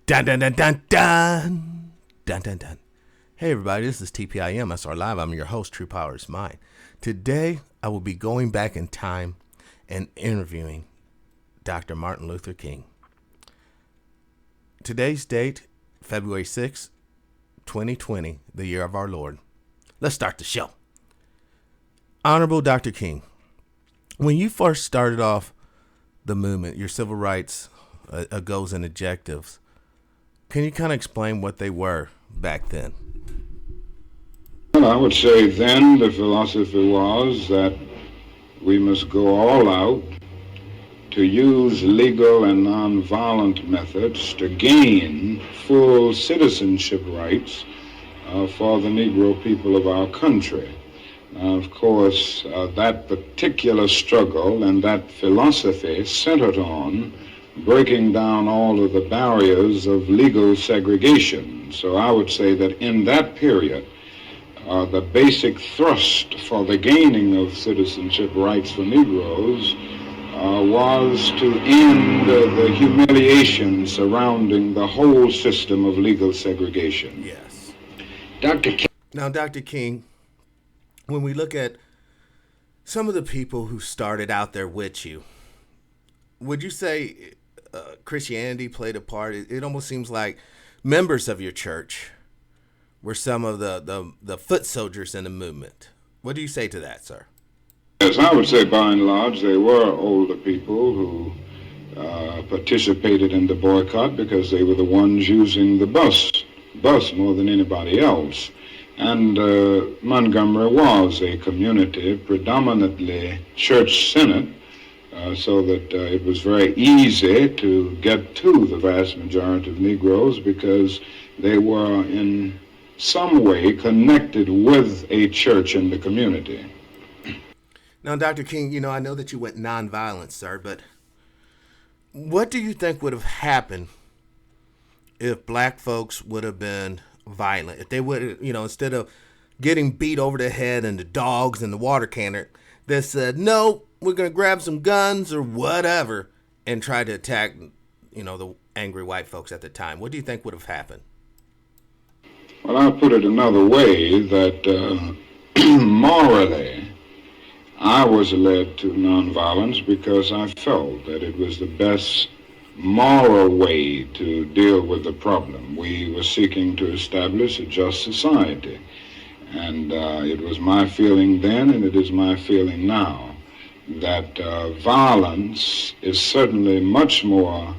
Dun dun dun dun dun dun dun dun. Hey everybody, this is TPIM SR Live. I'm your host, TruePowerIsMine. Today, I will be going back in time and interviewing Dr. Martin Luther King. Today's date, February 6, 2020, the year of our Lord. Let's start the show. Honorable Dr. King, when you first started off the movement, your civil rights goals and objectives, can you kind of explain what they were back then? Well, I would say then the philosophy was that we must go all out to use legal and nonviolent methods to gain full citizenship rights for the Negro people of our country. Of course, that particular struggle and that philosophy centered on breaking down all of the barriers of legal segregation. So I would say that in that period, the basic thrust for the gaining of citizenship rights for Negroes was to end the humiliation surrounding the whole system of legal segregation. Yes. Dr. King. Now, Dr. King, when we look at some of the people who started out there with you, would you say Christianity played a part? It almost seems like members of your church were some of the foot soldiers in the movement. What do you say to that, sir? Yes, I would say by and large they were older people who participated in the boycott because they were the ones using the bus more than anybody else. And Montgomery was a community predominantly church-centered, so that it was very easy to get to the vast majority of Negroes because they were in some way connected with a church in the community. Now, Dr. King, I know that you went nonviolent, sir, but what do you think would have happened if black folks would have been violent? If they would, instead of getting beat over the head and the dogs and the water cannon, they said, no, we're going to grab some guns or whatever and try to attack, the angry white folks at the time. What do you think would have happened? Well, I'll put it another way, that morally, I was led to nonviolence because I felt that it was the best moral way to deal with the problem. We were seeking to establish a just society. And it was my feeling then, and it is my feeling now, that violence is certainly much more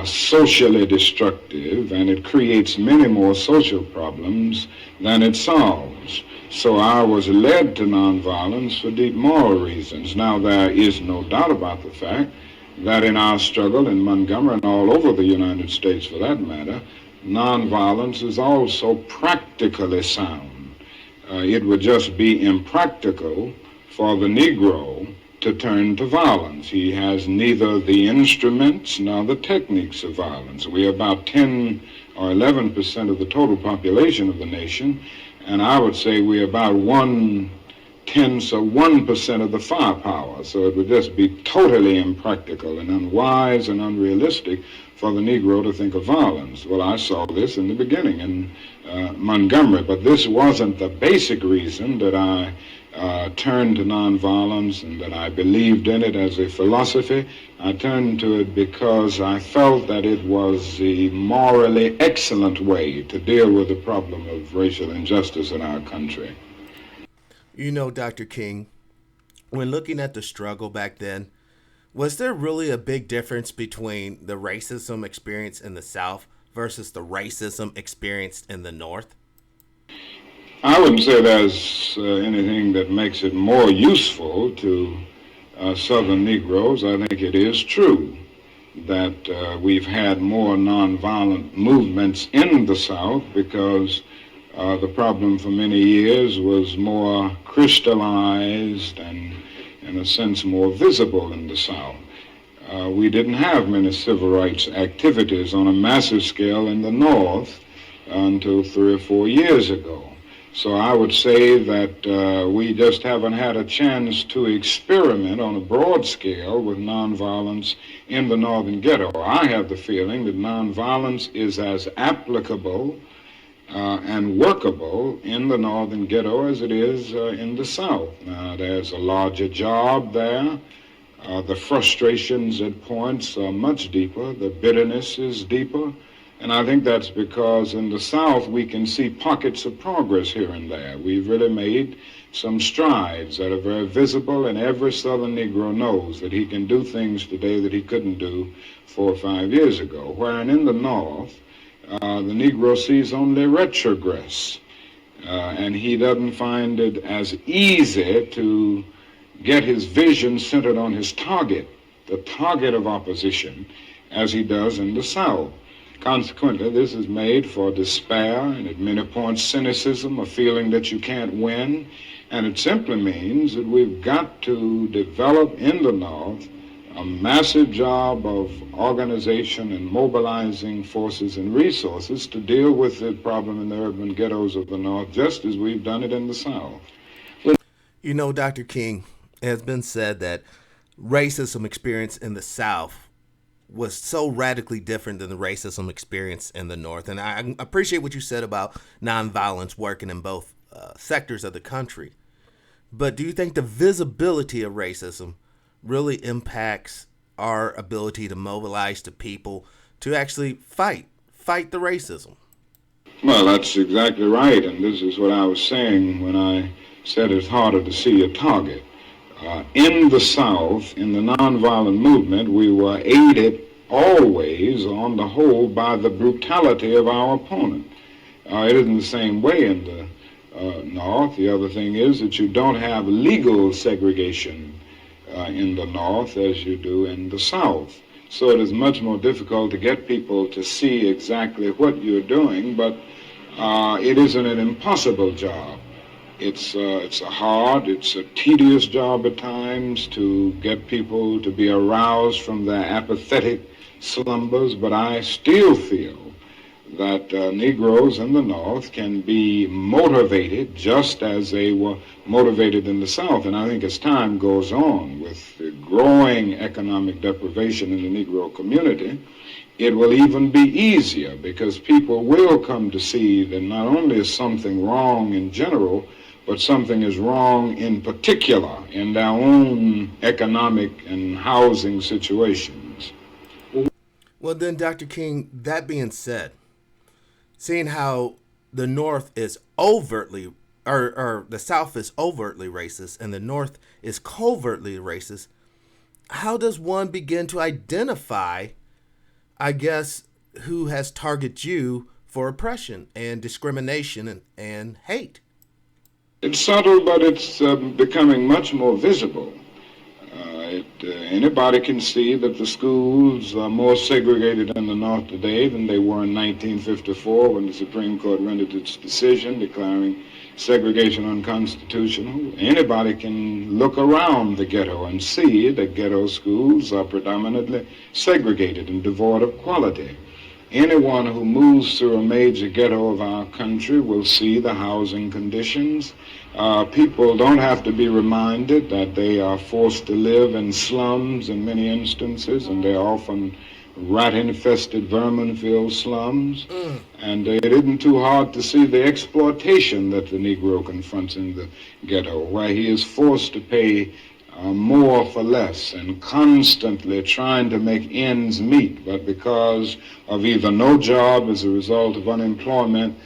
socially destructive, and it creates many more social problems than it solves. So I was led to nonviolence for deep moral reasons. Now, there is no doubt about the fact that in our struggle in Montgomery and all over the United States for that matter, nonviolence is also practically sound. It would just be impractical for the Negro to turn to violence. He has neither the instruments nor the techniques of violence. We are about 10 or 11% of the total population of the nation, and I would say we're about 1/10 of the firepower. So it would just be totally impractical and unwise and unrealistic for the Negro to think of violence. Well, I saw this in the beginning in Montgomery, but this wasn't the basic reason that I turned to nonviolence and that I believed in it as a philosophy. I turned to it because I felt that it was the morally excellent way to deal with the problem of racial injustice in our country. Dr. King, when looking at the struggle back then, was there really a big difference between the racism experienced in the South versus the racism experienced in the North? I wouldn't say there's anything that makes it more useful to Southern Negroes. I think it is true that we've had more nonviolent movements in the South because the problem for many years was more crystallized and, in a sense, more visible in the South. We didn't have many civil rights activities on a massive scale in the North until 3 or 4 years ago. So I would say that we just haven't had a chance to experiment on a broad scale with nonviolence in the northern ghetto. I have the feeling that nonviolence is as applicable and workable in the northern ghetto as it is in the south. Now, there's a larger job there. The frustrations at points are much deeper. The bitterness is deeper. And I think that's because in the South we can see pockets of progress here and there. We've really made some strides that are very visible, and every Southern Negro knows that he can do things today that he couldn't do 4 or 5 years ago. Wherein in the North, the Negro sees only retrogress, and he doesn't find it as easy to get his vision centered on his target, the target of opposition, as he does in the South. Consequently, this is made for despair and at many points cynicism, a feeling that you can't win. And it simply means that we've got to develop in the North a massive job of organization and mobilizing forces and resources to deal with the problem in the urban ghettos of the North, just as we've done it in the South. You know, Dr. King, it has been said that racism experienced in the South was so radically different than the racism experience in the North. And I appreciate what you said about nonviolence working in both sectors of the country. But do you think the visibility of racism really impacts our ability to mobilize the people to actually fight the racism? Well, that's exactly right. And this is what I was saying when I said it's harder to see a target. In the South, in the nonviolent movement, we were aided always, on the whole, by the brutality of our opponent. It isn't the same way in the North. The other thing is that you don't have legal segregation in the North as you do in the South. So it is much more difficult to get people to see exactly what you're doing, but it isn't an impossible job. It's a hard, it's a tedious job at times to get people to be aroused from their apathetic slumbers, but I still feel that Negroes in the North can be motivated just as they were motivated in the South. And I think as time goes on with the growing economic deprivation in the Negro community, it will even be easier because people will come to see that not only is something wrong in general, but something is wrong in particular in their own economic and housing situations. Well, then, Dr. King, that being said, seeing how the North is overtly, or the South is overtly racist and the North is covertly racist, how does one begin to identify, I guess, who has targeted you for oppression and discrimination and hate? It's subtle, but it's becoming much more visible. Anybody can see that the schools are more segregated in the North today than they were in 1954 when the Supreme Court rendered its decision declaring segregation unconstitutional. Anybody can look around the ghetto and see that ghetto schools are predominantly segregated and devoid of quality. Anyone who moves through a major ghetto of our country will see the housing conditions. People don't have to be reminded that they are forced to live in slums in many instances, and they're often rat-infested, vermin-filled slums. And it isn't too hard to see the exploitation that the Negro confronts in the ghetto, where he is forced to pay more for less and constantly trying to make ends meet, but because of either no job as a result of unemployment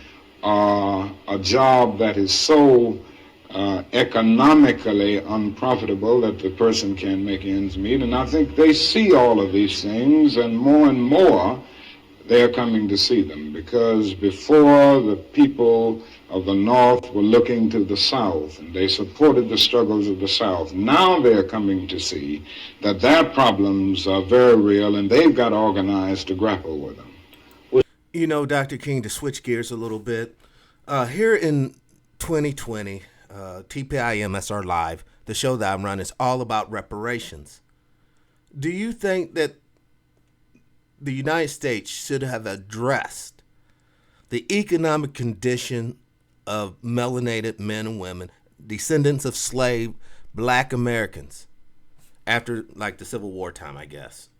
or a job that is so economically unprofitable that the person can't make ends meet. And I think they see all of these things, and more they're coming to see them, because before the people of the North were looking to the South and they supported the struggles of the South. Now they're coming to see that their problems are very real and they've got organized to grapple with them. You know, Dr. King, to switch gears a little bit, here in 2020, TPIM SR Live, the show that I'm running, is all about reparations. Do you think that the United States should have addressed the economic condition of melanated men and women, descendants of slave black Americans, after like the Civil War time, I guess?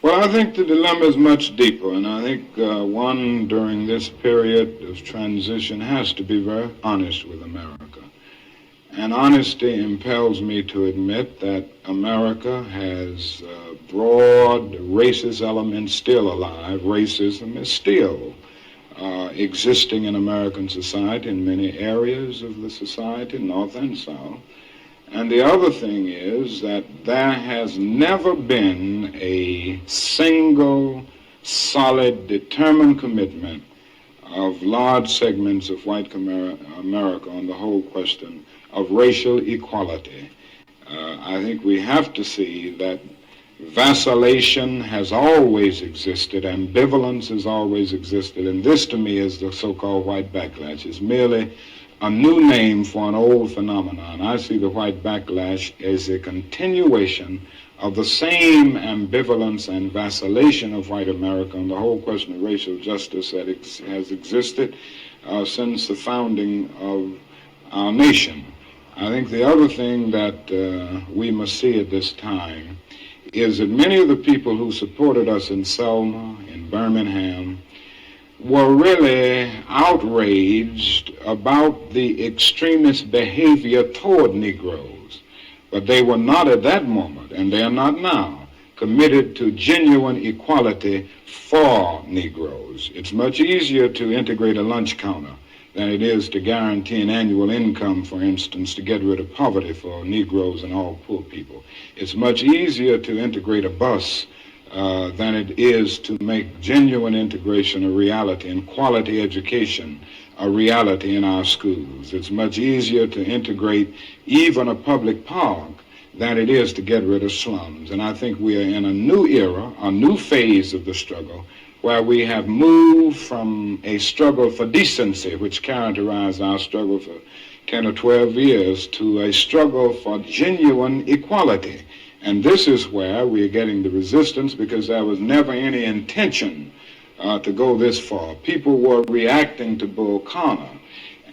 Well, I think the dilemma is much deeper, and I think one during this period of transition has to be very honest with America. And honesty impels me to admit that America has broad racist elements still alive. Racism is still existing in American society in many areas of the society, North and South. And the other thing is that there has never been a single, solid, determined commitment of large segments of white America on the whole question of racial equality. I think we have to see that vacillation has always existed, ambivalence has always existed, and this to me is the so-called white backlash. It's merely a new name for an old phenomenon. I see the white backlash as a continuation of the same ambivalence and vacillation of white America on the whole question of racial justice that has existed since the founding of our nation. I think the other thing that we must see at this time is that many of the people who supported us in Selma, in Birmingham, were really outraged about the extremist behavior toward Negroes. But they were not at that moment, and they are not now, committed to genuine equality for Negroes. It's much easier to integrate a lunch counter than it is to guarantee an annual income, for instance, to get rid of poverty for Negroes and all poor people. It's much easier to integrate a bus than it is to make genuine integration a reality and quality education a reality in our schools. It's much easier to integrate even a public park than it is to get rid of slums. And I think we are in a new era, a new phase of the struggle, where we have moved from a struggle for decency, which characterized our struggle for 10 or 12 years, to a struggle for genuine equality. And this is where we are getting the resistance, because there was never any intention to go this far. People were reacting to Bull Connor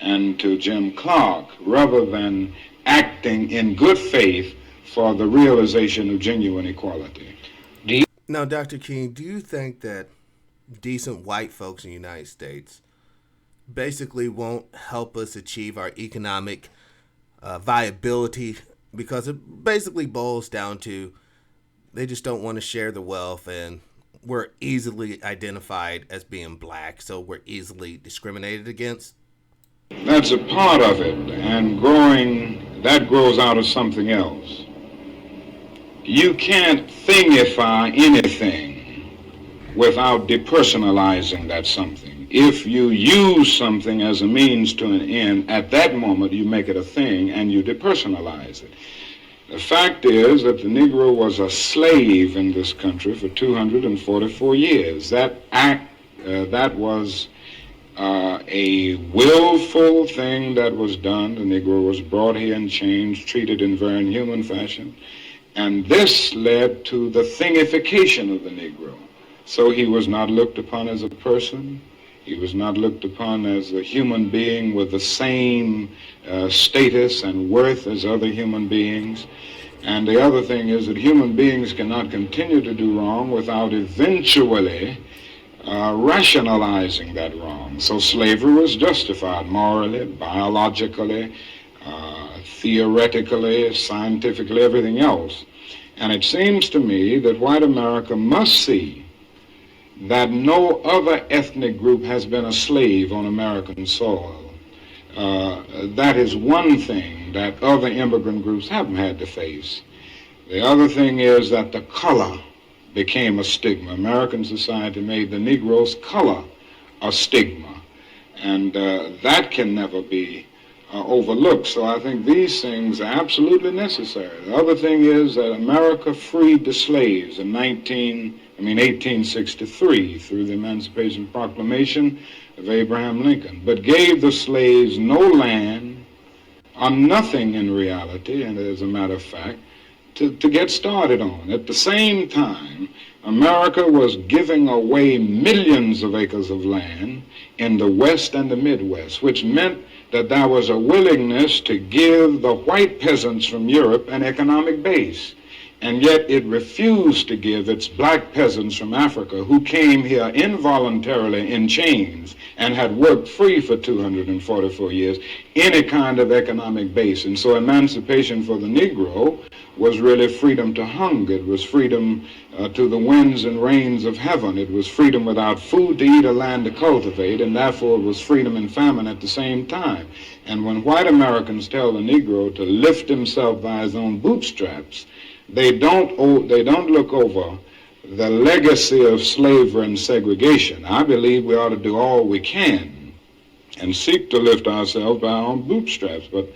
and to Jim Clark rather than acting in good faith for the realization of genuine equality. Now, Dr. King, do you think that decent white folks in the United States basically won't help us achieve our economic viability, because it basically boils down to they just don't want to share the wealth, and we're easily identified as being black, so we're easily discriminated against? That's a part of it, and that grows out of something else. You can't thingify anything without depersonalizing that something. If you use something as a means to an end, at that moment you make it a thing and you depersonalize it. The fact is that the Negro was a slave in this country for 244 years. That was a willful thing that was done. The Negro was brought here in chains, treated in very inhuman fashion, and this led to the thingification of the Negro. So he was not looked upon as a person. He was not looked upon as a human being with the same status and worth as other human beings. And the other thing is that human beings cannot continue to do wrong without eventually rationalizing that wrong. So slavery was justified morally, biologically, theoretically, scientifically, everything else. And it seems to me that white America must see that no other ethnic group has been a slave on American soil. That is one thing that other immigrant groups haven't had to face. The other thing is that the color became a stigma. American society made the Negro's color a stigma, and that can never be overlooked. So I think these things are absolutely necessary. The other thing is that America freed the slaves in 1863 through the Emancipation Proclamation of Abraham Lincoln, but gave the slaves no land or nothing in reality, and as a matter of fact, to get started on. At the same time, America was giving away millions of acres of land in the West and the Midwest, which meant that there was a willingness to give the white peasants from Europe an economic base. And yet it refused to give its black peasants from Africa, who came here involuntarily in chains and had worked free for 244 years, any kind of economic base. And so emancipation for the Negro was really freedom to hunger. It was freedom to the winds and rains of heaven. It was freedom without food to eat or land to cultivate, and therefore it was freedom and famine at the same time. And when white Americans tell the Negro to lift himself by his own bootstraps, they don't look over the legacy of slavery and segregation. I believe we ought to do all we can and seek to lift ourselves by our own bootstraps. But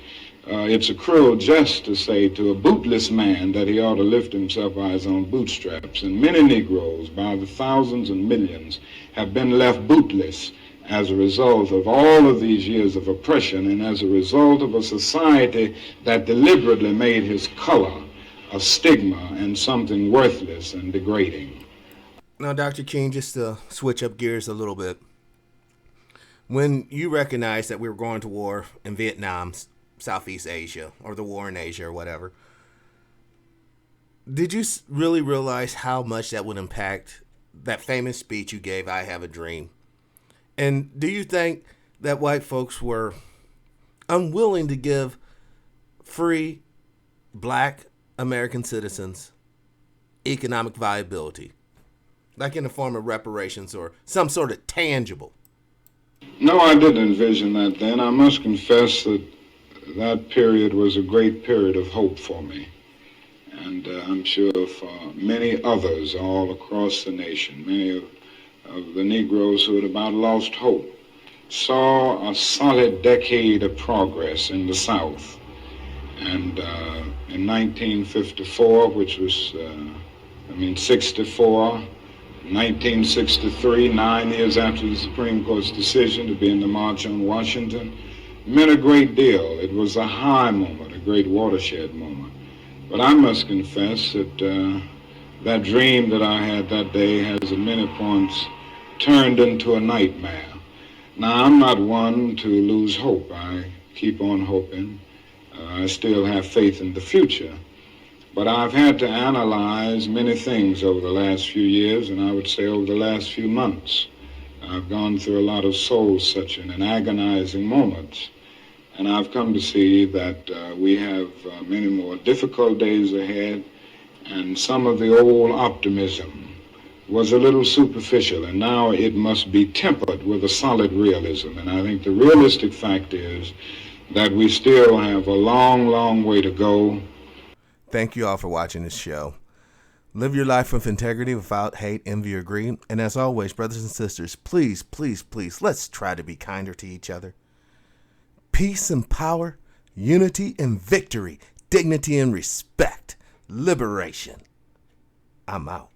it's a cruel jest to say to a bootless man that he ought to lift himself by his own bootstraps. And many Negroes, by the thousands and millions, have been left bootless as a result of all of these years of oppression and as a result of a society that deliberately made his color a stigma and something worthless and degrading. Now, Dr. King, just to switch up gears a little bit, when you recognized that we were going to war in Vietnam, Southeast Asia, or the war in Asia or whatever, did you really realize how much that would impact that famous speech you gave, I Have a Dream? And do you think that white folks were unwilling to give free black American citizens economic viability, like in the form of reparations or some sort of tangible? No, I didn't envision that then. I must confess that that period was a great period of hope for me. And I'm sure for many others all across the nation, many of the Negroes who had about lost hope, saw a solid decade of progress in the South. And in 1954, which was, 64, 1963, 9 years after the Supreme Court's decision to be in the March on Washington, meant a great deal. It was a high moment, a great watershed moment. But I must confess that that dream that I had that day has at many points turned into a nightmare. Now, I'm not one to lose hope. I keep on hoping. I still have faith in the future. But I've had to analyze many things over the last few years, and I would say over the last few months. I've gone through a lot of soul-searching and agonizing moments, and I've come to see that we have many more difficult days ahead, and some of the old optimism was a little superficial, and now it must be tempered with a solid realism. And I think the realistic fact is that we still have a long, long way to go. Thank you all for watching this show. Live your life with integrity without hate, envy, or greed. And as always, brothers and sisters, please, please, please, let's try to be kinder to each other. Peace and power, unity and victory, dignity and respect, liberation. I'm out.